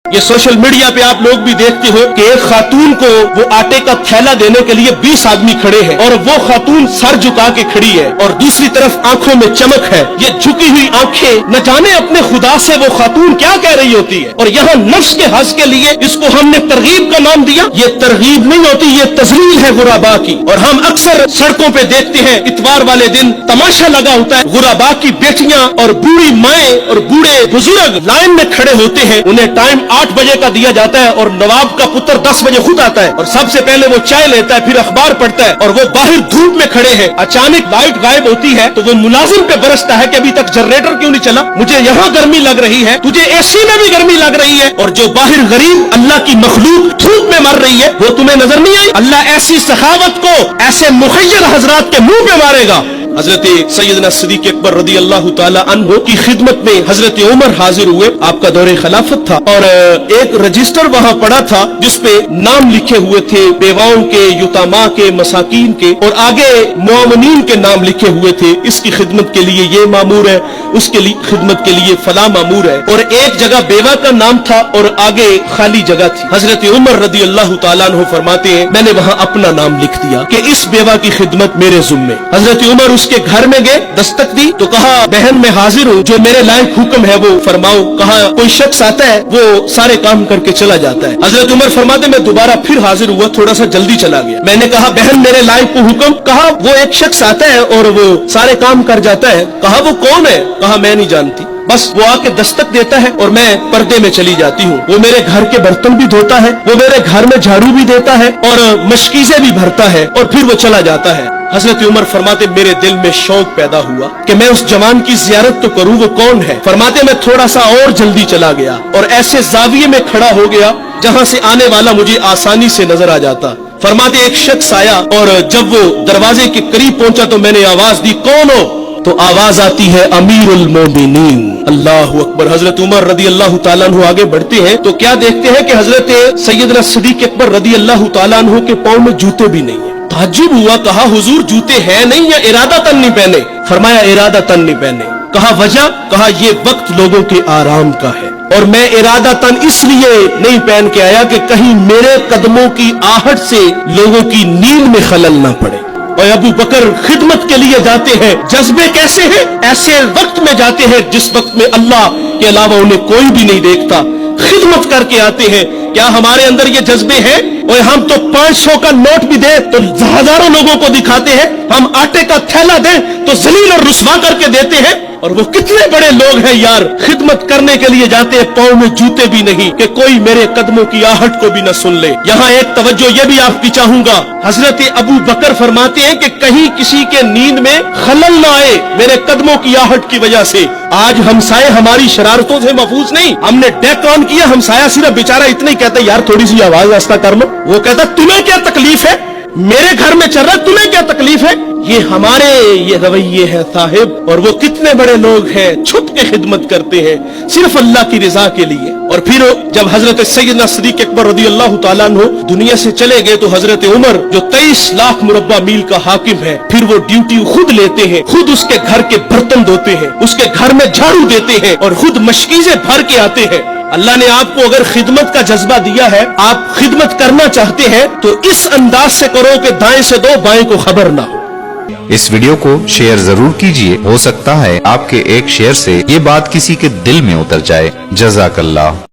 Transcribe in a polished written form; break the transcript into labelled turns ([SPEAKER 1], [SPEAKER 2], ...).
[SPEAKER 1] ये social media पे आप लोग भी देखते हो कि एक खातून को वो आटे का थैला देने के लिए 20 आदमी खड़े हैं और वो खातून सर झुका के खड़ी है और दूसरी तरफ आंखों में चमक है। ये झुकी हुई आंखें न जाने अपने खुदा से वो खातून क्या कह रही होती है। और यहाँ नफ्स के हज के लिए इसको हमने तरगीब का नाम दिया। ये तरगीब नहीं होती, ये तजलील है गुराबा की। और हम अक्सर सड़कों पे देखते हैं इतवार वाले दिन तमाशा लगा होता है, गुराबा की बेटियां और बूढ़ी माएं और बूढ़े बुजुर्ग लाइन में खड़े होते हैं। उन्हें टाइम 8 बजे का दिया जाता है और नवाब का पुत्र 10 बजे खुद आता है और सबसे पहले वो चाय लेता है, फिर अखबार पढ़ता है और वो बाहर धूप में खड़े हैं। अचानक लाइट गायब होती है तो वो मुलाजिम पे बरसता है कि अभी तक जनरेटर क्यों नहीं चला, मुझे यहाँ गर्मी लग रही है, तुझे एसी में भी गर्मी लग रही है। और जो बाहर गरीब अल्लाह की मखलूक धूप में मर रही है वो तुम्हें नजर नहीं आई। अल्लाह ऐसी सखावत को ऐसे मुखय्यर हजरात के मुंह पे मारेगा। हजरत सैयदना सिद्दीक अकबर रदी अल्लाह ताला अन्हु की खिदमत में हजरत उमर हाजिर हुए। आपका दौरे खिलाफत था और एक रजिस्टर वहाँ पड़ा था जिसपे नाम लिखे हुए थे बेवाओं के, युतामा के, मसाकीन के और आगे मुआमिनीन के नाम लिखे हुए थे। इसकी खिदमत के लिए ये मामूर है, उसके लिए खिदमत के लिए फला मामूर है। और एक जगह बेवा का नाम था और आगे खाली जगह थी। हजरत उमर रदी अल्लाह ताला अन्हु फरमाते हैं मैंने वहाँ अपना नाम लिख दिया कि इस बेवा की खिदमत मेरे जुम्मे। हजरत उमर उसके घर में गए, दस्तक दी तो कहा बहन मैं हाजिर हूँ, जो मेरे लायक हुक्म है वो फरमाओ। कहा कोई शख्स आता है वो सारे काम करके चला जाता है। हजरत उमर फरमाते मैं दोबारा फिर हाजिर हुआ, थोड़ा सा जल्दी चला गया। मैंने कहा बहन मेरे लायक को हुक्म। कहा वो एक शख्स आता है और वो सारे काम कर जाता है। कहा वो कौन है? कहा मैं नहीं जानती, बस वो आके दस्तक देता है और मैं पर्दे में चली जाती हूँ। वो मेरे घर के बर्तन भी धोता है, वो मेरे घर में झाड़ू भी देता है और मशकीज़ें भी भरता है और फिर वो चला जाता है। हजरत उमर फरमाते मेरे दिल में शौक पैदा हुआ कि मैं उस जवान की जियारत तो करूँ, वो कौन है? फरमाते मैं थोड़ा सा और जल्दी चला गया और ऐसे जाविये में खड़ा हो गया जहाँ से आने वाला मुझे आसानी से नजर आ जाता। फरमाते एक शख्स आया और जब वो दरवाजे के करीब पहुंचा तो मैंने आवाज दी कौन हो? तो आवाज आती है अमीरुल मोमिनीन। अल्लाह अकबर। हजरत उमर रदी अल्लाह ताला अन्हु आगे बढ़ते हैं तो क्या देखते हैं कि हजरत सैयदना सिद्दीक अकबर रदी अल्लाह ताला अन्हु के पांव में जूते भी नहीं है। ताज्जुब हुआ, कहा हुजूर जूते हैं नहीं या इरादतन नहीं पहने? फरमाया इरादतन नहीं पहने। कहा वजह? कहा ये वक्त लोगों के आराम का है और मैं इरादतन इसलिए नहीं पहन के आया कि कहीं मेरे कदमों की आहट से लोगों की नींद में खलल ना पड़े। और अबू बकर खिदमत के लिए जाते हैं, जज्बे कैसे हैं? ऐसे वक्त में जाते हैं जिस वक्त में अल्लाह के अलावा उन्हें कोई भी नहीं देखता, खिदमत करके आते हैं। क्या हमारे अंदर ये जज्बे हैं? और हम तो 500 का नोट भी दे तो हजारों लोगों को दिखाते हैं, हम आटे का थैला दें तो जलील और रुस्वा करके देते हैं। और वो कितने बड़े लोग हैं यार, खिदमत करने के लिए जाते हैं पांव में जूते भी नहीं कि कोई मेरे कदमों की आहट को भी न सुन ले। यहाँ एक तवज्जो ये भी आपकी चाहूंगा, हजरत अबू बकर फरमाते हैं कि कहीं किसी के नींद में खलल ना आए मेरे कदमों की आहट की वजह से। आज हमसाए हमारी शरारतों से महफूज नहीं, हमने डेक ऑन किया, हमसाया सिर्फ बेचारा इतना ही कहता यार थोड़ी सी आवाज आस्ता कर लो। वो कहता तुम्हें क्या तकलीफ है, मेरे घर में चल रहा है, तुम्हें क्या तकलीफ है? ये हमारे ये रवैये है साहिब। और वो कितने बड़े लोग हैं, छुप के खिदमत करते हैं सिर्फ अल्लाह की रिजा के लिए। और फिर जब हजरत सैयदना सिद्दीक अकबर रदी अल्लाह ताला अन्हु दुनिया से चले गए तो हजरत उमर जो 23 लाख मुरब्बा मील का हाकिम है, फिर वो ड्यूटी खुद लेते हैं, खुद उसके घर के बर्तन धोते हैं, उसके घर में झाड़ू देते हैं और खुद मशकीज़ें भर के आते हैं। अल्लाह ने आपको अगर खिदमत का जज्बा दिया है, आप खिदमत करना चाहते हैं तो इस अंदाज से करो कि दाएं से दो बाएं को खबर ना हो।
[SPEAKER 2] इस वीडियो को शेयर जरूर कीजिए, हो सकता है आपके एक शेयर से ये बात किसी के दिल में उतर जाए। जज़ाकल्लाह।